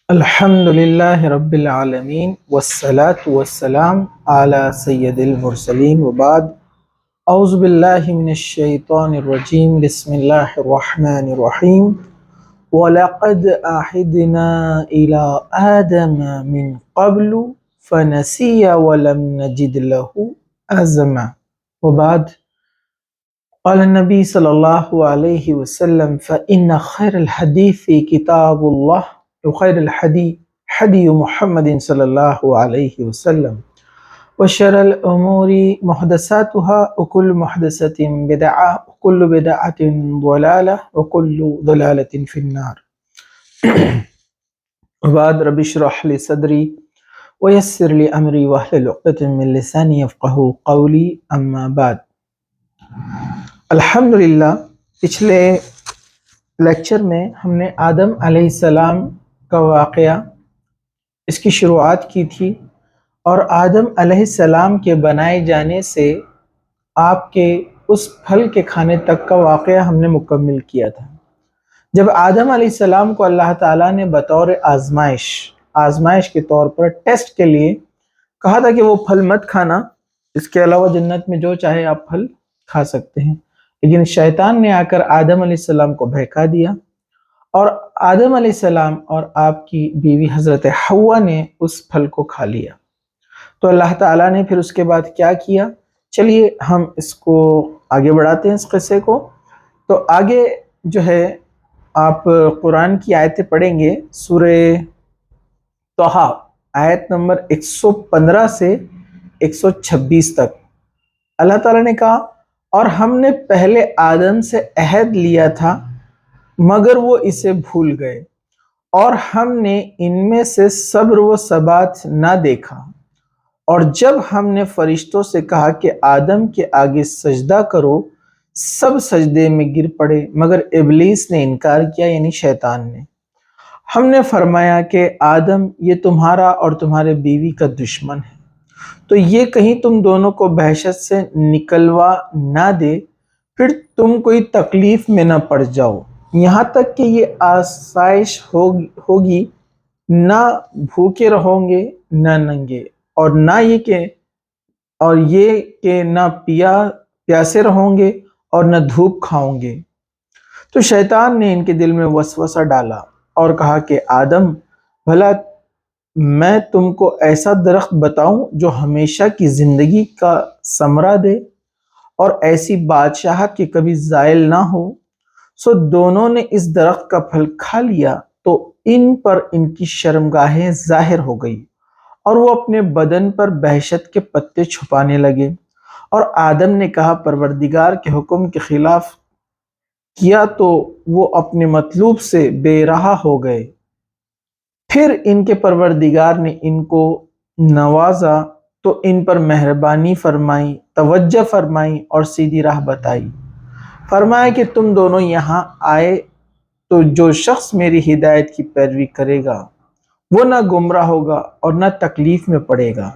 الحمد لله رب العالمين والصلاة والسلام على سيد المرسلين وبعد أعوذ بالله من الشيطان الرجيم بسم الله الرحمن الرحيم ولقد أعهدنا إلى آدم من قبل فنسي ولم نجد له عزما وبعد قال النبي صلى الله عليه وسلم فإن خير الحديث كتاب الله وخير الحديث حدي محمد صلى الله عليه وسلم وشر الأمور محدثاتها وكل محدثة بدعة وكل بدعة ضلالة وكل ضلالة في النار وبعد رب اشرح لي صدري ويسر لي أمري واحلل عقدة من لساني يفقهوا قولي أما بعد الحمدللہ پچھلے لیکچر میں ہم نے آدم علیہ السلام کا واقعہ اس کی شروعات کی تھی اور آدم علیہ السلام کے بنائے جانے سے آپ کے اس پھل کے کھانے تک کا واقعہ ہم نے مکمل کیا تھا۔ جب آدم علیہ السلام کو اللہ تعالیٰ نے بطور آزمائش کے طور پر ٹیسٹ کے لیے کہا تھا کہ وہ پھل مت کھانا، اس کے علاوہ جنت میں جو چاہے آپ پھل کھا سکتے ہیں، لیکن شیطان نے آ کر آدم علیہ السلام کو بہکا دیا اور آدم علیہ السلام اور آپ کی بیوی حضرت حوا نے اس پھل کو کھا لیا۔ تو اللہ تعالیٰ نے پھر اس کے بعد کیا کیا، چلیے ہم اس کو آگے بڑھاتے ہیں اس قصے کو۔ تو آگے جو ہے آپ قرآن کی آیتیں پڑھیں گے، سورہ طہ آیت نمبر 115 سے 126 تک۔ اللہ تعالیٰ نے کہا اور ہم نے پہلے آدم سے عہد لیا تھا مگر وہ اسے بھول گئے اور ہم نے ان میں سے صبر و ثبات نہ دیکھا، اور جب ہم نے فرشتوں سے کہا کہ آدم کے آگے سجدہ کرو سب سجدے میں گر پڑے مگر ابلیس نے انکار کیا، یعنی شیطان نے۔ ہم نے فرمایا کہ آدم یہ تمہارا اور تمہارے بیوی کا دشمن ہے، تو یہ کہیں تم دونوں کو بحثت سے نکلوا نہ دے، پھر تم کوئی تکلیف میں نہ پڑ جاؤ، یہاں تک کہ یہ آسائش ہوگی، نہ بھوکے رہوں گے نہ ننگے، اور یہ کہ نہ پیاسے رہوں گے اور نہ دھوپ کھاؤں گے۔ تو شیطان نے ان کے دل میں وسوسہ ڈالا اور کہا کہ آدم بھلا میں تم کو ایسا درخت بتاؤں جو ہمیشہ کی زندگی کا ثمرہ دے اور ایسی بادشاہت کہ کبھی زائل نہ ہو۔ سو دونوں نے اس درخت کا پھل کھا لیا تو ان پر ان کی شرمگاہیں ظاہر ہو گئی اور وہ اپنے بدن پر بہشت کے پتے چھپانے لگے، اور آدم نے کہا پروردگار کے حکم کے خلاف کیا تو وہ اپنے مطلوب سے بے رہا ہو گئے۔ پھر ان کے پروردگار نے ان کو نوازا تو ان پر مہربانی فرمائی، توجہ فرمائی اور سیدھی راہ بتائی۔ فرمایا کہ تم دونوں یہاں آئے تو جو شخص میری ہدایت کی پیروی کرے گا وہ نہ گمراہ ہوگا اور نہ تکلیف میں پڑے گا،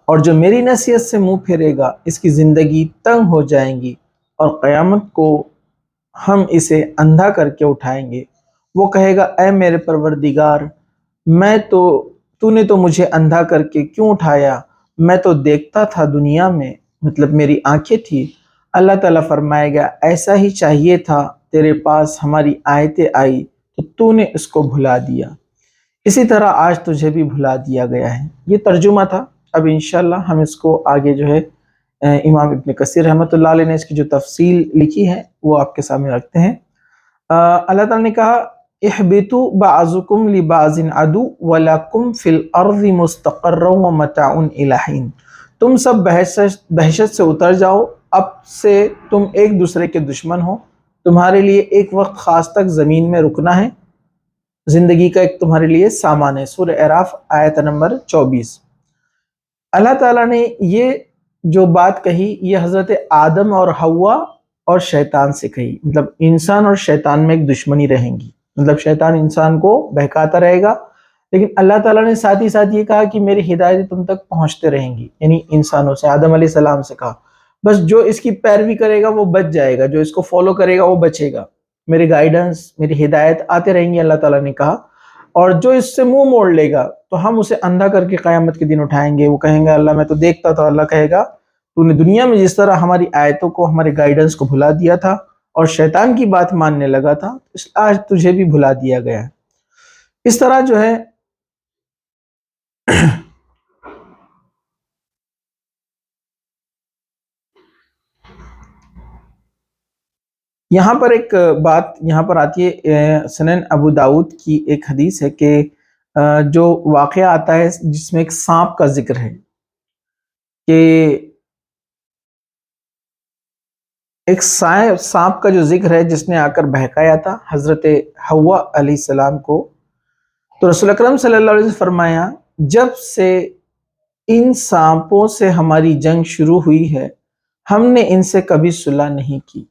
اور جو میری نصیحت سے منہ پھیرے گا اس کی زندگی تنگ ہو جائیں گی، اور قیامت کو ہم اسے اندھا کر کے اٹھائیں گے۔ وہ کہے گا اے میرے پروردگار، تو نے تو مجھے اندھا کر کے کیوں اٹھایا، میں تو دیکھتا تھا دنیا میں، مطلب میری آنکھیں تھی۔ اللہ تعالیٰ فرمائے گا ایسا ہی چاہیے تھا، تیرے پاس ہماری آیتیں آئی تو نے اس کو بھلا دیا، اسی طرح آج تجھے بھی بھلا دیا گیا ہے۔ یہ ترجمہ تھا۔ اب انشاءاللہ ہم اس کو آگے جو ہے امام ابن کثیر رحمۃ اللہ علیہ نے اس کی جو تفصیل لکھی ہے وہ آپ کے سامنے رکھتے ہیں۔ اللہ تعالیٰ نے کہا احبطوا بعضکم لبعض عدو ولکم فی الارض مستقر ومتاع الی حین۔ تم سب بحشت سے اتر جاؤ، اب سے تم ایک دوسرے کے دشمن ہو، تمہارے لیے ایک وقت خاص تک زمین میں رکنا ہے، زندگی کا ایک تمہارے لیے سامان ہے۔ سورہ اعراف آیت نمبر 24۔ اللہ تعالیٰ نے یہ جو بات کہی یہ حضرت آدم اور حوا اور شیطان سے کہی، مطلب انسان اور شیطان میں ایک دشمنی رہیں گی، مطلب شیطان انسان کو بہکاتا رہے گا، لیکن اللہ تعالیٰ نے ساتھ ہی ساتھ یہ کہا کہ میری ہدایت تم تک پہنچتے رہیں گی، یعنی انسانوں سے آدم علیہ السلام سے کہا بس جو اس کی پیروی کرے گا وہ بچ جائے گا، جو اس کو فالو کرے گا وہ بچے گا، میری گائیڈنس میری ہدایت آتے رہیں گی۔ اللہ تعالیٰ نے کہا اور جو اس سے منہ موڑ لے گا تو ہم اسے اندھا کر کے قیامت کے دن اٹھائیں گے. وہ کہیں گا اللہ میں تو دیکھتا تھا. اللہ کہے گا تو نے دنیا میں جس طرح ہماری آیتوں کو, ہمارے گائیڈنس کو بھلا دیا تھا اور شیطان کی بات ماننے لگا تھا, آج تجھے بھی بھلا دیا گیا ہے. اس طرح جو ہے یہاں پر ایک بات یہاں پر آتی ہے, سنن ابو داؤد کی ایک حدیث ہے کہ جو واقعہ آتا ہے جس میں ایک سانپ کا ذکر ہے کہ ایک سانپ کا جو ذکر ہے جس نے آ کر بہکایا تھا حضرت حوا علیہ السلام کو. تو رسول اکرم صلی اللہ علیہ وسلم فرمایا جب سے ان سانپوں سے ہماری جنگ شروع ہوئی ہے ہم نے ان سے کبھی صلح نہیں کی,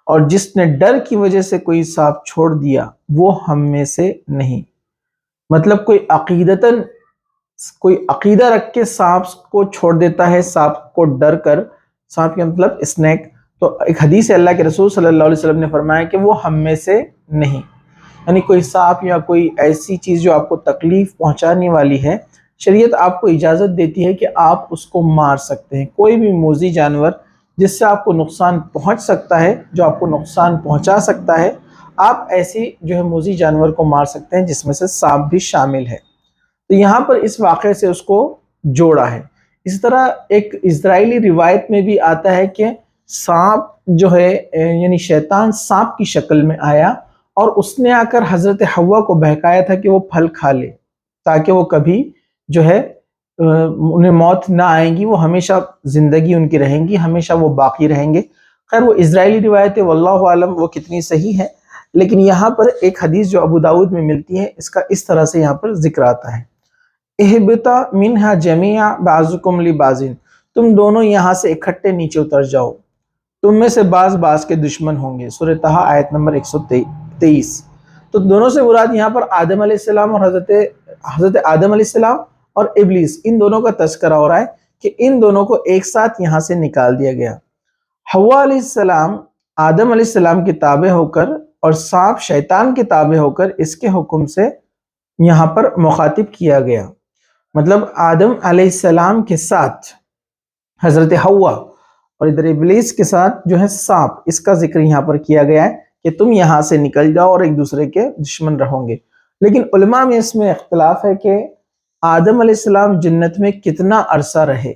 اور جس نے ڈر کی وجہ سے کوئی سانپ چھوڑ دیا وہ ہم میں سے نہیں. مطلب کوئی عقیدہ رکھ کے سانپ کو چھوڑ دیتا ہے, سانپ کو ڈر کر, سانپ کا مطلب اسنیک. تو ایک حدیث ہے اللہ کے رسول صلی اللہ علیہ وسلم نے فرمایا کہ وہ ہم میں سے نہیں. یعنی کوئی سانپ یا کوئی ایسی چیز جو آپ کو تکلیف پہنچانے والی ہے, شریعت آپ کو اجازت دیتی ہے کہ آپ اس کو مار سکتے ہیں. کوئی بھی موذی جانور جس سے آپ کو نقصان پہنچ سکتا ہے, جو آپ کو نقصان پہنچا سکتا ہے, آپ ایسی جو ہے موذی جانور کو مار سکتے ہیں جس میں سے سانپ بھی شامل ہے. تو یہاں پر اس واقعے سے اس کو جوڑا ہے. اس طرح ایک اسرائیلی روایت میں بھی آتا ہے کہ سانپ جو ہے یعنی شیطان سانپ کی شکل میں آیا اور اس نے آ کر حضرت حوا کو بہکایا تھا کہ وہ پھل کھا لے تاکہ وہ کبھی جو ہے انہیں موت نہ آئیں گی, وہ ہمیشہ زندگی ان کی رہیں گی, ہمیشہ وہ باقی رہیں گے. خیر وہ اسرائیلی روایت ہے, واللہ عالم وہ کتنی صحیح ہے, لیکن یہاں پر ایک حدیث جو ابو داؤد میں ملتی ہے اس کا اس طرح سے یہاں پر ذکر آتا ہے, اہبطا منہا جمیعا بعضکم لبعض, تم دونوں یہاں سے اکٹھے نیچے اتر جاؤ, تم میں سے بعض کے دشمن ہوں گے. سورہ طہ آیت نمبر 123. تو دونوں سے مراد یہاں پر آدم علیہ السلام اور حضرت آدم علیہ السلام اور ابلیس, ان دونوں کا تذکرہ ہو رہا ہے کہ ان دونوں کو ایک ساتھ یہاں سے نکال دیا گیا. حوا علیہ السلام آدم علیہ السلام کے تابع ہو کر اور سانپ شیطان کے تابع ہو کر اس کے حکم سے یہاں پر مخاطب کیا گیا. مطلب آدم علیہ السلام کے ساتھ حضرت حوا اور ادھر ابلیس کے ساتھ جو ہے سانپ, اس کا ذکر یہاں پر کیا گیا ہے کہ تم یہاں سے نکل جاؤ اور ایک دوسرے کے دشمن رہو گے. لیکن علماء میں اس میں اختلاف ہے کہ آدم علیہ السلام جنت میں کتنا عرصہ رہے.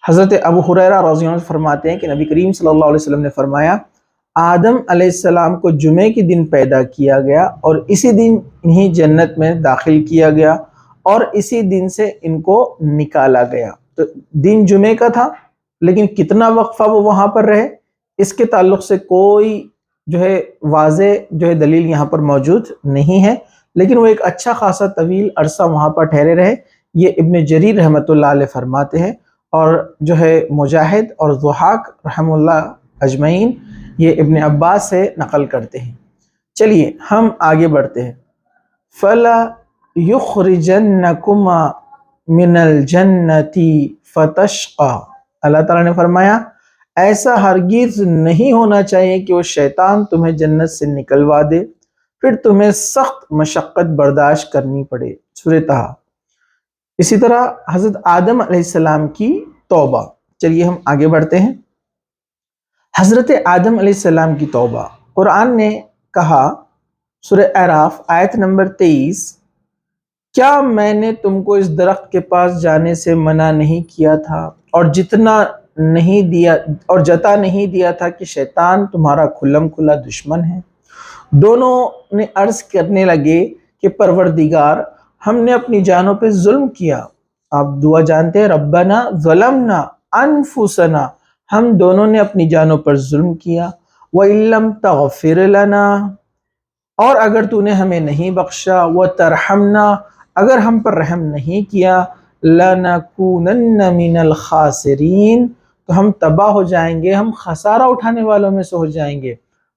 حضرت ابو ہریرہ رضی اللہ عنہ فرماتے ہیں کہ نبی کریم صلی اللہ علیہ وسلم نے فرمایا آدم علیہ السلام کو جمعے کے دن پیدا کیا گیا اور اسی دن ہی جنت میں داخل کیا گیا اور اسی دن سے ان کو نکالا گیا. تو دن جمعے کا تھا, لیکن کتنا وقفہ وہ وہاں پر رہے اس کے تعلق سے کوئی جو ہے واضح جو ہے دلیل یہاں پر موجود نہیں ہے, لیکن وہ ایک اچھا خاصا طویل عرصہ وہاں پر ٹھہرے رہے. یہ ابن جریر رحمۃ اللہ علیہ فرماتے ہیں, اور جو ہے مجاہد اور ضحاک رحم اللہ اجمعین یہ ابن عباس سے نقل کرتے ہیں. چلیے ہم آگے بڑھتے ہیں. فَلَا يُخْرِجَنَّكُمَا مِنَ الْجَنَّةِ فَتَشْقَى, اللہ تعالیٰ نے فرمایا ایسا ہرگز نہیں ہونا چاہیے کہ وہ شیطان تمہیں جنت سے نکلوا دے پھر تمہیں سخت مشقت برداشت کرنی پڑے. سورہ طہ. اسی طرح حضرت آدم علیہ السلام کی توبہ. چلیے ہم آگے بڑھتے ہیں. حضرت آدم علیہ السلام کی توبہ, قرآن نے کہا سورہ اعراف آیت نمبر 23, کیا میں نے تم کو اس درخت کے پاس جانے سے منع نہیں کیا تھا اور جتا نہیں دیا تھا کہ شیطان تمہارا کھلم کھلا دشمن ہے. دونوں نے عرض کرنے لگے کہ پروردگار ہم نے اپنی جانوں پہ ظلم کیا. آپ دعا جانتے ہیں, ربنا ظلمنا انفسنا, ہم دونوں نے اپنی جانوں پر ظلم کیا. وَإِن لَّمْ تَغْفِرْ لَنَا, اور اگر تو نے ہمیں نہیں بخشا, وَتَرْحَمْنَا, اگر ہم پر رحم نہیں کیا, لَنَكُونَنَّ مِنَ الْخَاسِرِينَ, تو ہم تباہ ہو جائیں گے, ہم خسارہ اٹھانے والوں میں سے ہو جائیں گے.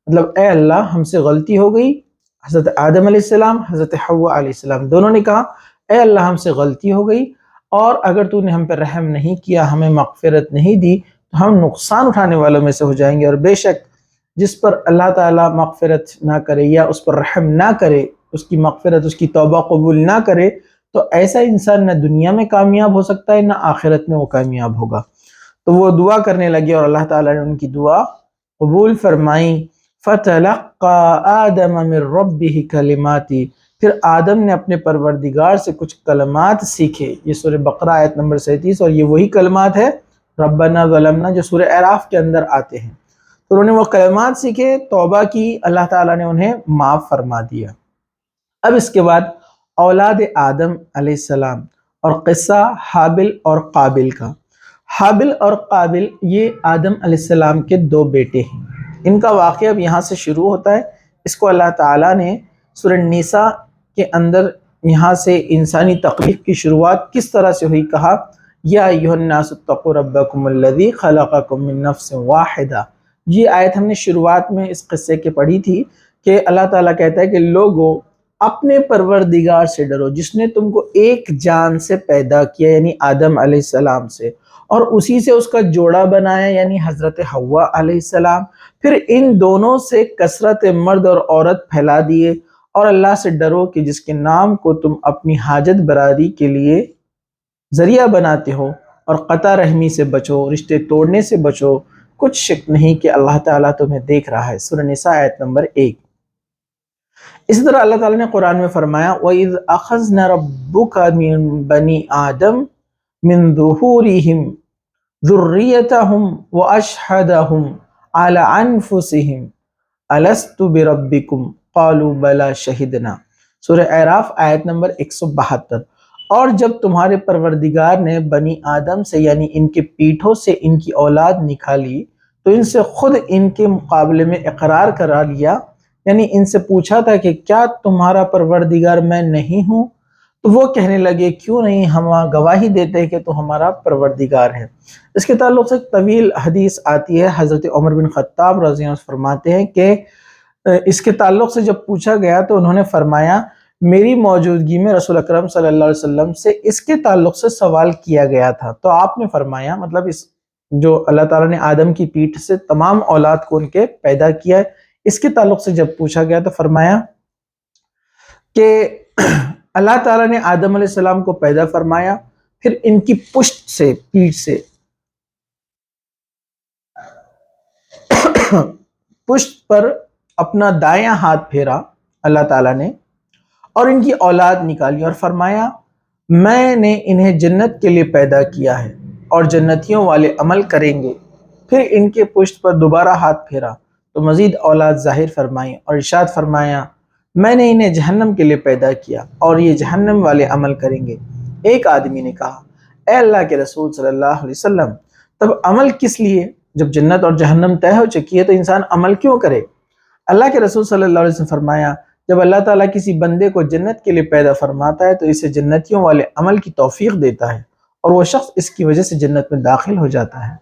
مطلب اے اللہ ہم سے غلطی ہو گئی. حضرت آدم علیہ السلام حضرت حوا علیہ السلام دونوں نے کہا اے اللہ ہم سے غلطی ہو گئی, اور اگر تو نے ہم پر رحم نہیں کیا, ہمیں مغفرت نہیں دی, تو ہم نقصان اٹھانے والوں میں سے ہو جائیں گے. اور بے شک جس پر اللہ تعالیٰ مغفرت نہ کرے یا اس پر رحم نہ کرے اس کی مغفرت، اس کی توبہ قبول نہ کرے تو ایسا انسان نہ دنیا میں کامیاب ہو سکتا ہے نہ آخرت میں وہ کامیاب ہوگا۔ تو وہ دعا کرنے لگے اور اللہ تعالیٰ نے ان کی دعا قبول فرمائی۔ فَتَلَقَّى آدَمَ مِن رَبِّهِ كَلِمَاتٍ، پھر آدم نے اپنے پروردگار سے کچھ کلمات سیکھے۔ یہ سورہ بقرہ آیت نمبر 37، اور یہ وہی کلمات ہے ربنا ظلمنا جو سورہ اعراف کے اندر آتے ہیں۔ تو انہوں نے وہ کلمات سیکھے، توبہ کی، اللہ تعالیٰ نے انہیں معاف فرما دیا۔ اب اس کے بعد اولاد آدم علیہ السلام اور قصہ حابل اور قابل کا۔ حابل اور قابل یہ آدم علیہ السلام کے دو بیٹے ہیں۔ ان کا واقعہ اب یہاں سے شروع ہوتا ہے۔ اس کو اللہ تعالیٰ نے سورہ نساء کے اندر یہاں سے انسانی تخلیق کی شروعات کس طرح سے ہوئی کہا، یا ایھا الناس اتقوا ربکم الذی خلقکم من نفس واحدہ۔ یہ آیت ہم نے شروعات میں اس قصے کے پڑھی تھی کہ اللہ تعالیٰ کہتا ہے کہ لوگوں اپنے پروردگار سے ڈرو جس نے تم کو ایک جان سے پیدا کیا، یعنی آدم علیہ السلام سے، اور اسی سے اس کا جوڑا بنایا یعنی حضرت حوا علیہ السلام، پھر ان دونوں سے کثرت مرد اور عورت پھیلا دیے، اور اللہ سے ڈرو کہ جس کے نام کو تم اپنی حاجت براری کے لیے ذریعہ بناتے ہو، اور قطع رحمی سے بچو، رشتے توڑنے سے بچو، کچھ شک نہیں کہ اللہ تعالیٰ تمہیں دیکھ رہا ہے۔ سورہ نساء آیت نمبر 1۔ اسی طرح اللہ تعالیٰ نے قرآن میں فرمایا وَإِذْ أَخَذْنَا رَبُّكَ مِن بَنِي آدَمَ مِن ظُهُورِهِمْ ذُرِّيَّتَهُمْ وَأَشْهَدَهُمْ عَلَىٰ أَنفُسِهِمْ أَلَسْتُ بِرَبِّكُمْ قَالُوا بَلَىٰ شَهِدْنَا۔ سورہ اعراف آیت نمبر 172۔ اور جب تمہارے پروردگار نے بنی آدم سے یعنی ان کے پیٹھوں سے ان کی اولاد نکالی تو ان سے خود ان کے مقابلے میں اقرار کرا لیا، یعنی ان سے پوچھا تھا کہ کیا تمہارا پروردگار میں نہیں ہوں؟ تو وہ کہنے لگے کیوں نہیں، ہم گواہی دیتے ہیں کہ تو ہمارا پروردگار ہے۔ اس کے تعلق سے ایک طویل حدیث آتی ہے، حضرت عمر بن خطاب رضی اللہ عنہ فرماتے ہیں کہ اس کے تعلق سے جب پوچھا گیا تو انہوں نے فرمایا میری موجودگی میں رسول اکرم صلی اللہ علیہ وسلم سے اس کے تعلق سے سوال کیا گیا تھا، تو آپ نے فرمایا مطلب اس جو اللہ تعالیٰ نے آدم کی پیٹھ سے تمام اولاد کو ان کے پیدا کیا ہے، اس کے تعلق سے جب پوچھا گیا تو فرمایا کہ اللہ تعالیٰ نے آدم علیہ السلام کو پیدا فرمایا، پھر ان کی پشت سے، پیٹھ سے پشت پر اپنا دایاں ہاتھ پھیرا اللہ تعالیٰ نے اور ان کی اولاد نکالی اور فرمایا میں نے انہیں جنت کے لیے پیدا کیا ہے اور جنتیوں والے عمل کریں گے۔ پھر ان کے پشت پر دوبارہ ہاتھ پھیرا تو مزید اولاد ظاہر فرمائی اور ارشاد فرمایا میں نے انہیں جہنم کے لیے پیدا کیا اور یہ جہنم والے عمل کریں گے۔ ایک آدمی نے کہا اے اللہ کے رسول صلی اللہ علیہ وسلم، تب عمل کس لیے؟ جب جنت اور جہنم طے ہو چکی ہے تو انسان عمل کیوں کرے؟ اللہ کے رسول صلی اللہ علیہ وسلم فرمایا جب اللہ تعالیٰ کسی بندے کو جنت کے لیے پیدا فرماتا ہے تو اسے جنتیوں والے عمل کی توفیق دیتا ہے اور وہ شخص اس کی وجہ سے جنت میں داخل ہو جاتا ہے،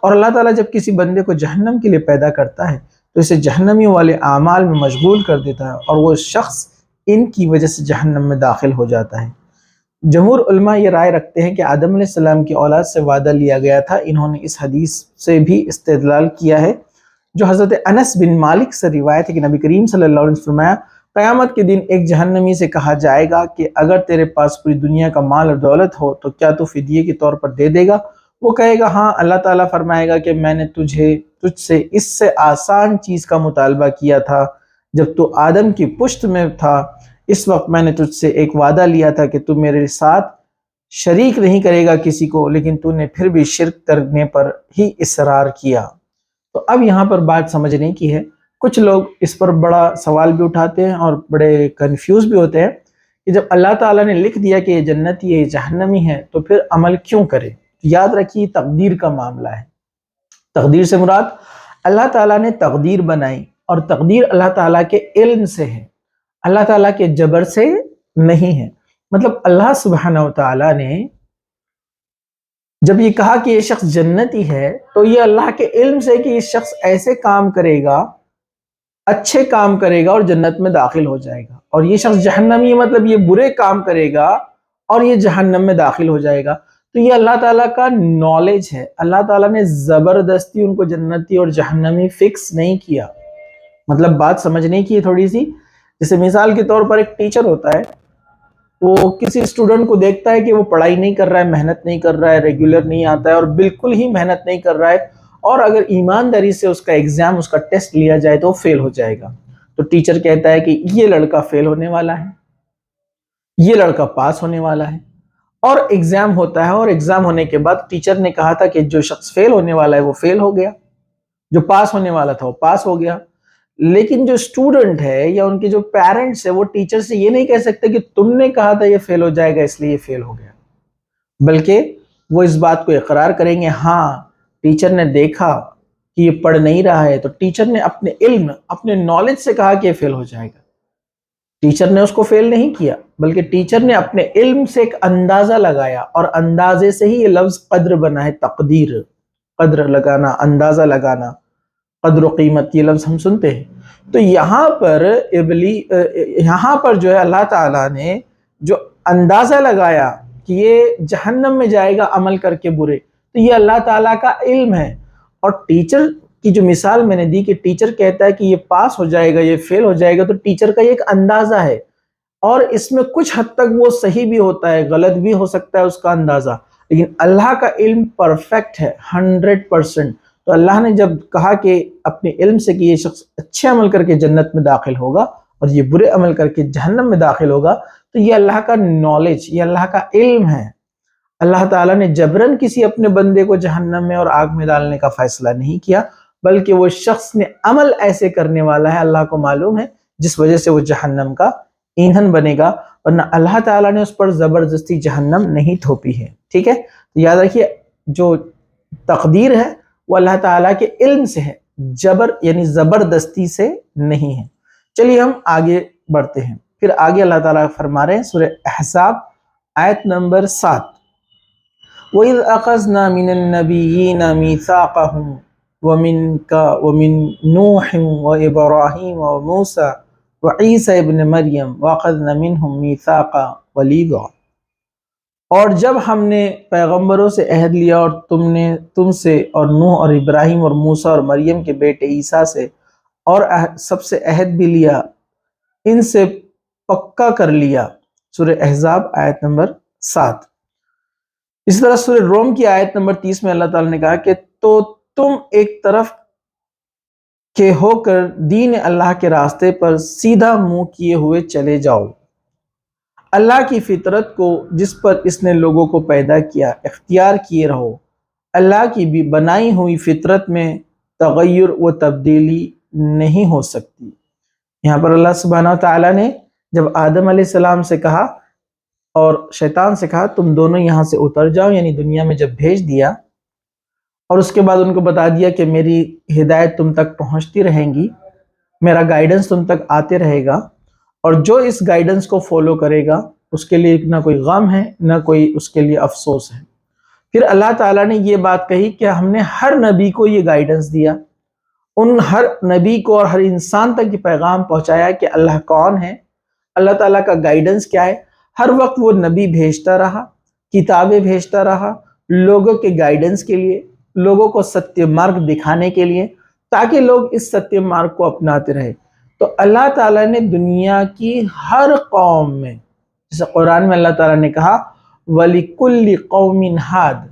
اور اللہ تعالیٰ جب کسی بندے کو جہنم کے لیے پیدا کرتا ہے تو اسے جہنمیوں والے اعمال میں مشغول کر دیتا ہے اور وہ شخص ان کی وجہ سے جہنم میں داخل ہو جاتا ہے۔ جمہور علماء یہ رائے رکھتے ہیں کہ آدم علیہ السلام کی اولاد سے وعدہ لیا گیا تھا۔ انہوں نے اس حدیث سے بھی استدلال کیا ہے جو حضرت انس بن مالک سے روایت ہے کہ نبی کریم صلی اللہ علیہ وسلم فرمایا قیامت کے دن ایک جہنمی سے کہا جائے گا کہ اگر تیرے پاس پوری دنیا کا مال اور دولت ہو تو کیا تو فدیے کے طور پر دے دے گا؟ وہ کہے گا ہاں۔ اللہ تعالیٰ فرمائے گا کہ میں نے تجھ سے اس سے آسان چیز کا مطالبہ کیا تھا جب تو آدم کی پشت میں تھا، اس وقت میں نے تجھ سے ایک وعدہ لیا تھا کہ تو میرے ساتھ شریک نہیں کرے گا کسی کو، لیکن تو نے پھر بھی شرک کرنے پر ہی اصرار کیا۔ تو اب یہاں پر بات سمجھنے کی ہے، کچھ لوگ اس پر بڑا سوال بھی اٹھاتے ہیں اور بڑے کنفیوز بھی ہوتے ہیں کہ جب اللہ تعالیٰ نے لکھ دیا کہ یہ جنتی ہے یہ جہنمی ہے تو پھر عمل کیوں کرے؟ یاد رکھیے تقدیر کا معاملہ ہے۔ تقدیر سے مراد اللہ تعالیٰ نے تقدیر بنائی اور تقدیر اللہ تعالیٰ کے علم سے ہے، اللہ تعالیٰ کے جبر سے نہیں ہے۔ مطلب اللہ سبحانہ و تعالیٰ نے جب یہ کہا کہ یہ شخص جنتی ہے تو یہ اللہ کے علم سے کہ یہ شخص ایسے کام کرے گا، اچھے کام کرے گا اور جنت میں داخل ہو جائے گا، اور یہ شخص جہنمی مطلب یہ برے کام کرے گا اور یہ جہنم میں داخل ہو جائے گا۔ تو یہ اللہ تعالیٰ کا نالج ہے، اللہ تعالیٰ نے زبردستی ان کو جنتی اور جہنمی فکس نہیں کیا۔ مطلب بات سمجھنے کی تھوڑی سی، جیسے مثال کے طور پر ایک ٹیچر ہوتا ہے، وہ کسی اسٹوڈنٹ کو دیکھتا ہے کہ وہ پڑھائی نہیں کر رہا ہے، محنت نہیں کر رہا ہے، ریگولر نہیں آتا ہے اور بالکل ہی محنت نہیں کر رہا ہے، اور اگر ایمانداری سے اس کا ایگزام، اس کا ٹیسٹ لیا جائے تو وہ فیل ہو جائے گا، تو ٹیچر کہتا ہے کہ یہ لڑکا فیل ہونے والا ہے، یہ لڑکا پاس ہونے والا ہے، اور ایگزام ہوتا ہے، اور ایگزام ہونے کے بعد ٹیچر نے کہا تھا کہ جو شخص فیل ہونے والا ہے وہ فیل ہو گیا، جو پاس ہونے والا تھا وہ پاس ہو گیا۔ لیکن جو اسٹوڈنٹ ہے یا ان کے جو پیرنٹس ہے، وہ ٹیچر سے یہ نہیں کہہ سکتے کہ تم نے کہا تھا یہ فیل ہو جائے گا اس لیے یہ فیل ہو گیا، بلکہ وہ اس بات کو اقرار کریں گے، ہاں ٹیچر نے دیکھا کہ یہ پڑھ نہیں رہا ہے، تو ٹیچر نے اپنے علم، اپنے نالج سے کہا کہ یہ فیل ہو جائے گا۔ ٹیچر نے اس کو فیل نہیں کیا، بلکہ ٹیچر نے اپنے علم سے ایک اندازہ لگایا، اور اندازے سے ہی یہ لفظ قدر بنا ہے، تقدیر، قدر لگانا، اندازہ لگانا، قدر و قیمت، یہ لفظ ہم سنتے ہیں۔ تو یہاں پر جو ہے اللہ تعالیٰ نے جو اندازہ لگایا کہ یہ جہنم میں جائے گا عمل کر کے برے، تو یہ اللہ تعالیٰ کا علم ہے۔ اور ٹیچر کی جو مثال میں نے دی کہ ٹیچر کہتا ہے کہ یہ پاس ہو جائے گا، یہ فیل ہو جائے گا، تو ٹیچر کا یہ ایک اندازہ ہے، اور اس میں کچھ حد تک وہ صحیح بھی ہوتا ہے، غلط بھی ہو سکتا ہے اس کا اندازہ، لیکن اللہ کا علم پرفیکٹ ہے 100%۔ تو اللہ نے جب کہا کہ اپنے علم سے کہ یہ شخص اچھے عمل کر کے جنت میں داخل ہوگا اور یہ برے عمل کر کے جہنم میں داخل ہوگا، تو یہ اللہ کا نالج، یہ اللہ کا علم ہے۔ اللہ تعالیٰ نے جبراً کسی اپنے بندے کو جہنم میں اور آگ میں ڈالنے کا فیصلہ نہیں کیا، بلکہ وہ شخص نے عمل ایسے کرنے والا ہے، اللہ کو معلوم ہے، جس وجہ سے وہ جہنم کا ایندھن بنے گا، ورنہ اللہ تعالیٰ نے اس پر زبردستی جہنم نہیں تھوپی ہے۔ ٹھیک ہے، تو یاد رکھیے جو تقدیر ہے وہ اللہ تعالیٰ کے علم سے ہے، جبر یعنی زبردستی سے نہیں ہے۔ چلیے ہم آگے بڑھتے ہیں۔ پھر آگے اللہ تعالیٰ فرما رہے ہیں سورہ احزاب آیت نمبر 7، وَإِذْ أَخَذْنَا مِنَ النَّبِيِّينَ مِيثَاقَهُمْ وَمِنْكَ وَمِنْ نُوحٍ وَإِبْرَاهِيمَ وَمُوسَى وَعِيسَى ابْنِ مَرْيَمَ وَأَخَذْنَا مِنْهُمْ مِيثَاقًا غَلِيظًا۔ اور جب ہم نے پیغمبروں سے عہد لیا، اور تم سے اور نوح اور ابراہیم اور موسیٰ اور مریم کے بیٹے عیسیٰ سے، اور سب سے عہد بھی لیا، ان سے پکا کر لیا۔ سورہ احزاب آیت نمبر 7۔ اسی طرح سورہ روم کی آیت نمبر 30 میں اللہ تعالیٰ نے کہا کہ تو تم ایک طرف کے ہو کر دین اللہ کے راستے پر سیدھا منہ کیے ہوئے چلے جاؤ، اللہ کی فطرت کو جس پر اس نے لوگوں کو پیدا کیا اختیار کیے رہو۔ اللہ کی بھی بنائی ہوئی فطرت میں تغیر و تبدیلی نہیں ہو سکتی۔ یہاں پر اللہ سبحانہ وتعالیٰ نے جب آدم علیہ السلام سے کہا اور شیطان سے کہا تم دونوں یہاں سے اتر جاؤ، یعنی دنیا میں جب بھیج دیا، اور اس کے بعد ان کو بتا دیا کہ میری ہدایت تم تک پہنچتی رہیں گی، میرا گائیڈنس تم تک آتے رہے گا، اور جو اس گائیڈنس کو فالو کرے گا اس کے لیے نہ کوئی غم ہے نہ کوئی اس کے لیے افسوس ہے۔ پھر اللہ تعالیٰ نے یہ بات کہی کہ ہم نے ہر نبی کو یہ گائیڈنس دیا، ان ہر نبی کو اور ہر انسان تک یہ پیغام پہنچایا کہ اللہ کون ہے، اللہ تعالیٰ کا گائیڈنس کیا ہے۔ ہر وقت وہ نبی بھیجتا رہا، کتابیں بھیجتا رہا، لوگوں کے گائیڈنس کے لیے، لوگوں کو ستیہ مارگ دکھانے کے لیے، تاکہ لوگ اس ستیہ مارگ کو اپناتے رہے۔ تو اللہ تعالیٰ نے دنیا کی ہر قوم میں، جیسے قرآن میں اللہ تعالیٰ نے کہا وَلِكُلِّ قَوْمٍ ہَادٍ،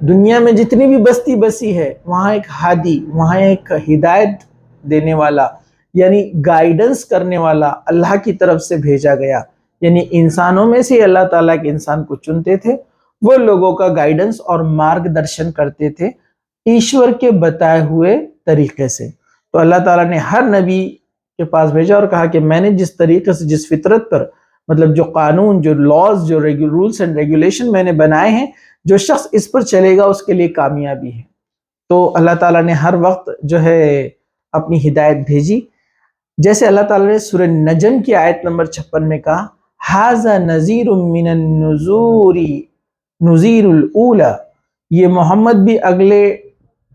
دنیا میں جتنی بھی بستی بسی ہے وہاں ایک ہادی، وہاں ایک ہدایت دینے والا، یعنی گائیڈنس کرنے والا اللہ کی طرف سے بھیجا گیا، یعنی انسانوں میں سے اللہ تعالیٰ کے انسان کو چنتے تھے، وہ لوگوں کا گائیڈنس اور مارگ درشن کرتے تھے ایشور کے بتائے ہوئے طریقے سے۔ تو اللہ تعالیٰ نے ہر نبی کے پاس بھیجا اور کہا کہ میں نے جس طریقے سے، جس فطرت پر، مطلب جو قانون، جو لاز، جو رولز اینڈ ریگولیشن میں نے بنائے ہیں، جو شخص اس پر چلے گا اس کے لیے کامیابی ہے۔ تو اللہ تعالیٰ نے ہر وقت جو ہے اپنی ہدایت بھیجی، جیسے اللہ تعالیٰ نے سورہ نجم کی آیت نمبر 56 میں کہا ھذا نذیر من النذور نذیر الاولی، یہ محمد بھی اگلے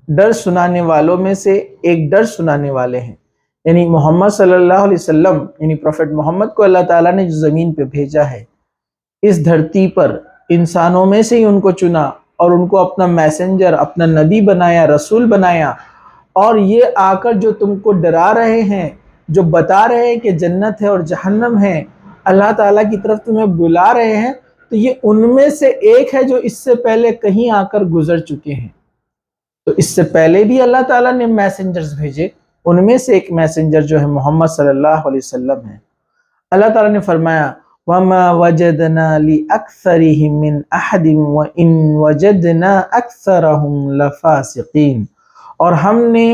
ڈر سنانے والوں میں سے ایک ڈر سنانے والے ہیں۔ یعنی محمد صلی اللہ علیہ وسلم، یعنی پروفٹ محمد کو اللہ تعالیٰ نے جو زمین پہ بھیجا ہے، اس دھرتی پر انسانوں میں سے ہی ان کو چنا اور ان کو اپنا میسنجر، اپنا نبی بنایا، رسول بنایا، اور یہ آ کر جو تم کو ڈرا رہے ہیں، جو بتا رہے ہیں کہ جنت ہے اور جہنم ہے، اللہ تعالیٰ کی طرف تمہیں بلا رہے ہیں، تو یہ ان میں سے ایک ہے جو اس سے پہلے کہیں آ کر گزر چکے ہیں۔ تو اس سے پہلے بھی اللہ تعالیٰ نے میسنجرز بھیجے، ان میں سے ایک میسنجر جو ہے محمد صلی اللہ علیہ وسلم ہے۔ اللہ تعالیٰ نے فرمایا وَمَا وَجَدْنَا لِأَكْثَرِهِم مِّنْ أَحَدٍ وَإِن وَجَدْنَا أَكْثَرَهُمْ لَفَاسِقِينَ، اور ہم نے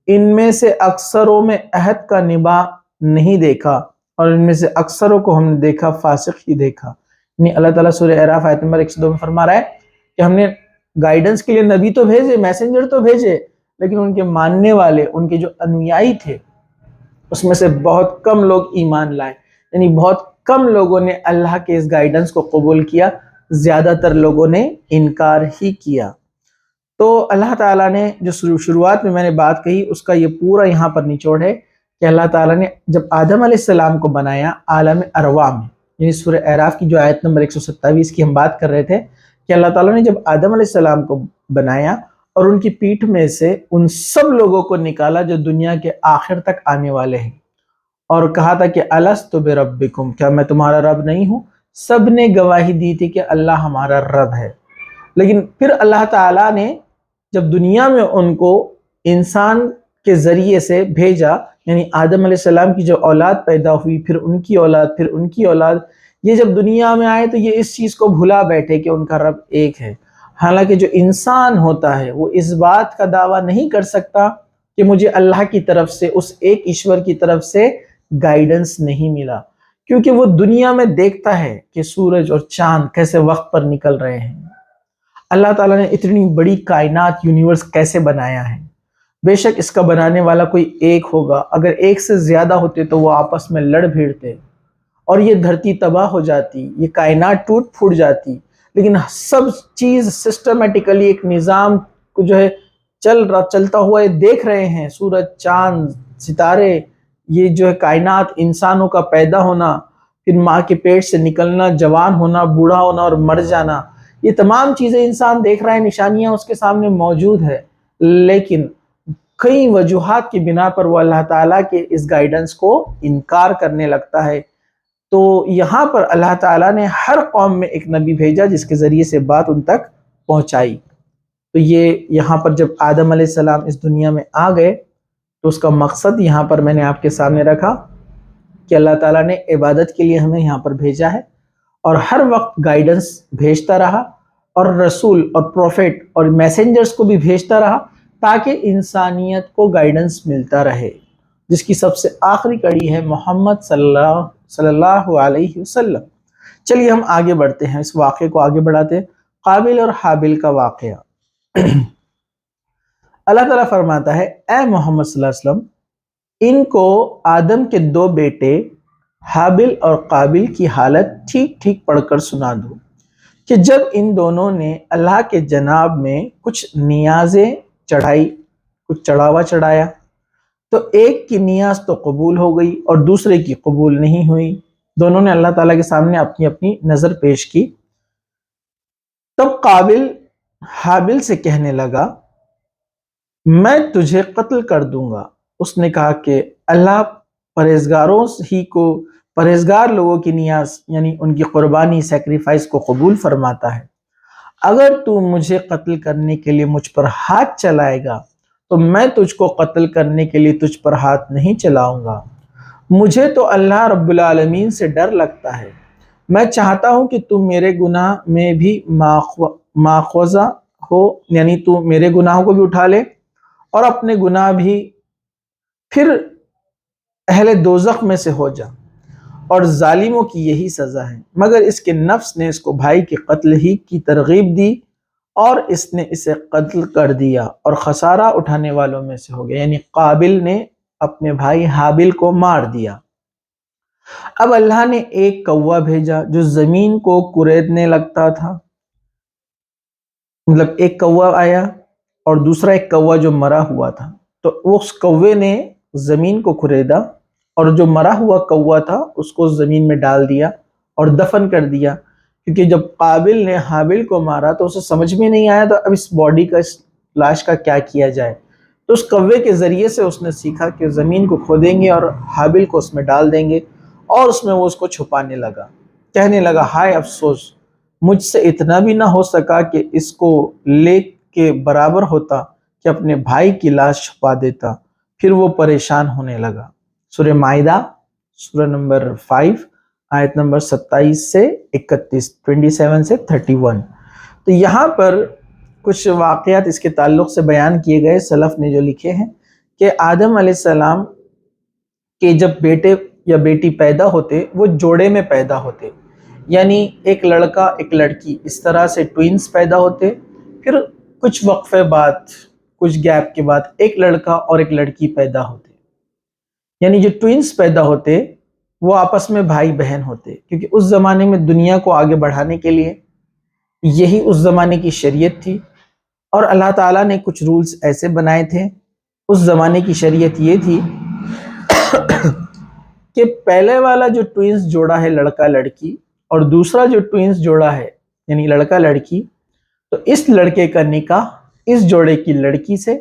ان میں سے اکثروں میں عہد کا نبھا نہیں دیکھا، اور ان میں سے اکثروں کو ہم نے دیکھا فاسق ہی دیکھا۔ یعنی اللہ تعالیٰ سورہ اعراف آیت نمبر 102 میں فرما رہا ہے کہ ہم نے گائیڈنس کے لیے نبی تو بھیجے، میسنجر تو بھیجے، لیکن ان کے ماننے والے، ان کے جو انویائی تھے، اس میں سے بہت کم لوگ ایمان لائے، یعنی بہت کم لوگوں نے اللہ کے اس گائیڈنس کو قبول کیا، زیادہ تر لوگوں نے انکار ہی کیا۔ تو اللہ تعالیٰ نے جو شروعات میں نے بات کہی، اس کا یہ پورا یہاں پر نچوڑ ہے کہ اللہ تعالیٰ نے جب آدم علیہ السلام کو بنایا عالم ارواح میں، یعنی سورہ اعراف کی جو آیت نمبر 127 کی ہم بات کر رہے تھے، کہ اللہ تعالیٰ نے جب آدم علیہ السلام کو بنایا اور ان کی پیٹھ میں سے ان سب لوگوں کو نکالا جو دنیا کے آخر تک آنے والے ہیں، اور کہا تھا کہ الستُ بربکم، کیا میں تمہارا رب نہیں ہوں؟ سب نے گواہی دی تھی کہ اللہ ہمارا رب ہے۔ لیکن پھر اللہ تعالیٰ نے جب دنیا میں ان کو انسان کے ذریعے سے بھیجا، یعنی آدم علیہ السلام کی جو اولاد پیدا ہوئی، پھر ان کی اولاد، پھر ان کی اولاد، یہ جب دنیا میں آئے تو یہ اس چیز کو بھلا بیٹھے کہ ان کا رب ایک ہے۔ حالانکہ جو انسان ہوتا ہے وہ اس بات کا دعویٰ نہیں کر سکتا کہ مجھے اللہ کی طرف سے، اس ایک ایشور کی طرف سے گائیڈنس نہیں ملا، کیونکہ وہ دنیا میں دیکھتا ہے کہ سورج اور چاند کیسے وقت پر نکل رہے ہیں، اللہ تعالیٰ نے اتنی بڑی کائنات، یونیورس کیسے بنایا ہے۔ بے شک اس کا بنانے والا کوئی ایک ہوگا، اگر ایک سے زیادہ ہوتے تو وہ آپس میں لڑ بھیڑتے اور یہ دھرتی تباہ ہو جاتی، یہ کائنات ٹوٹ پھوٹ جاتی، لیکن سب چیز سسٹمیٹیکلی ایک نظام کو جو ہے چلتا ہوا یہ دیکھ رہے ہیں، سورج، چاند، ستارے، یہ جو ہے کائنات، انسانوں کا پیدا ہونا، پھر ماں کے پیٹ سے نکلنا، جوان ہونا، بوڑھا ہونا اور مر جانا، یہ تمام چیزیں انسان دیکھ رہا ہے، نشانیاں اس کے سامنے موجود ہے، لیکن کئی وجوہات کی بنا پر وہ اللہ تعالیٰ کے اس گائیڈنس کو انکار کرنے لگتا ہے۔ تو یہاں پر اللہ تعالیٰ نے ہر قوم میں ایک نبی بھیجا جس کے ذریعے سے بات ان تک پہنچائی۔ تو یہ یہاں پر جب آدم علیہ السلام اس دنیا میں آ گئے تو اس کا مقصد یہاں پر میں نے آپ کے سامنے رکھا کہ اللہ تعالیٰ نے عبادت کے لیے ہمیں یہاں پر بھیجا ہے، اور ہر وقت گائیڈنس بھیجتا رہا، اور رسول اور پروفیٹ اور میسنجرز کو بھی بھیجتا رہا تاکہ انسانیت کو گائیڈنس ملتا رہے، جس کی سب سے آخری کڑی ہے محمد صلی اللہ علیہ وسلم۔ چلیے ہم آگے بڑھتے ہیں، اس واقعے کو آگے بڑھاتے ہیں۔ قابل اور حابل کا واقعہ۔ اللہ تعالیٰ فرماتا ہے اے محمد صلی اللہ علیہ وسلم، ان کو آدم کے دو بیٹے حابل اور قابل کی حالت ٹھیک ٹھیک پڑھ کر سنا دو کہ جب ان دونوں نے اللہ کے جناب میں کچھ نیازیں چڑھائی، کچھ چڑھاوا چڑھایا، تو ایک کی نیاز تو قبول ہو گئی اور دوسرے کی قبول نہیں ہوئی۔ دونوں نے اللہ تعالیٰ کے سامنے اپنی اپنی نظر پیش کی۔ تب قابل حابل سے کہنے لگا میں تجھے قتل کر دوں گا۔ اس نے کہا کہ اللہ پرہیزگار لوگوں کی نیاز یعنی ان کی قربانی، سیکریفائس کو قبول فرماتا ہے۔ اگر تو مجھے قتل کرنے کے لیے مجھ پر ہاتھ چلائے گا تو میں تجھ کو قتل کرنے کے لیے تجھ پر ہاتھ نہیں چلاؤں گا۔ مجھے تو اللہ رب العالمین سے ڈر لگتا ہے، میں چاہتا ہوں کہ تم میرے گناہ میں بھی ماخوذہ ہو، یعنی تو میرے گناہوں کو بھی اٹھا لے اور اپنے گناہ بھی، پھر اہل دوزخ میں سے ہو جا، اور ظالموں کی یہی سزا ہے۔ مگر اس کے نفس نے اس کو بھائی کے قتل ہی کی ترغیب دی اور اس نے اسے قتل کر دیا اور خسارہ اٹھانے والوں میں سے ہو گیا، یعنی قابل نے اپنے بھائی حابل کو مار دیا۔ اب اللہ نے ایک کوا بھیجا جو زمین کو کریدنے لگتا تھا، مطلب ایک کوا آیا اور دوسرا ایک کوا جو مرا ہوا تھا، تو اس کوے نے زمین کو کریدا اور جو مرا ہوا کوا تھا اس کو زمین میں ڈال دیا اور دفن کر دیا، کیونکہ جب قابل نے حابل کو مارا تو اسے سمجھ میں نہیں آیا تو اب اس باڈی کا، اس لاش کا کیا کیا جائے، تو اس کوے کے ذریعے سے اس نے سیکھا کہ زمین کو کھودیں گے اور حابل کو اس میں ڈال دیں گے، اور اس میں وہ اس کو چھپانے لگا، کہنے لگا ہائے افسوس، مجھ سے اتنا بھی نہ ہو سکا کہ اس کو لے کے برابر ہوتا کہ اپنے بھائی کی لاش چھپا دیتا۔ پھر وہ پریشان ہونے لگا۔ سورہ مائدہ سورہ نمبر 5 آیت نمبر 27 سے 31، 27 سے 31۔ تو یہاں پر کچھ واقعات اس کے تعلق سے بیان کیے گئے، سلف نے جو لکھے ہیں کہ آدم علیہ السلام کے جب بیٹے یا بیٹی پیدا ہوتے وہ جوڑے میں پیدا ہوتے، یعنی ایک لڑکا ایک لڑکی، اس طرح سے ٹوئنز پیدا ہوتے۔ پھر کچھ وقفے بعد، کچھ گیپ کے بعد ایک لڑکا اور ایک لڑکی پیدا ہوتے، یعنی جو ٹوئنز پیدا ہوتے وہ آپس میں بھائی بہن ہوتے، کیونکہ اس زمانے میں دنیا کو آگے بڑھانے کے لیے یہی اس زمانے کی شریعت تھی، اور اللہ تعالیٰ نے کچھ رولز ایسے بنائے تھے۔ اس زمانے کی شریعت یہ تھی کہ پہلے والا جو ٹوئنز جوڑا ہے لڑکا لڑکی، اور دوسرا جو ٹوئنز جوڑا ہے یعنی لڑکا لڑکی، تو اس لڑکے کا نکاح اس جوڑے کی لڑکی سے،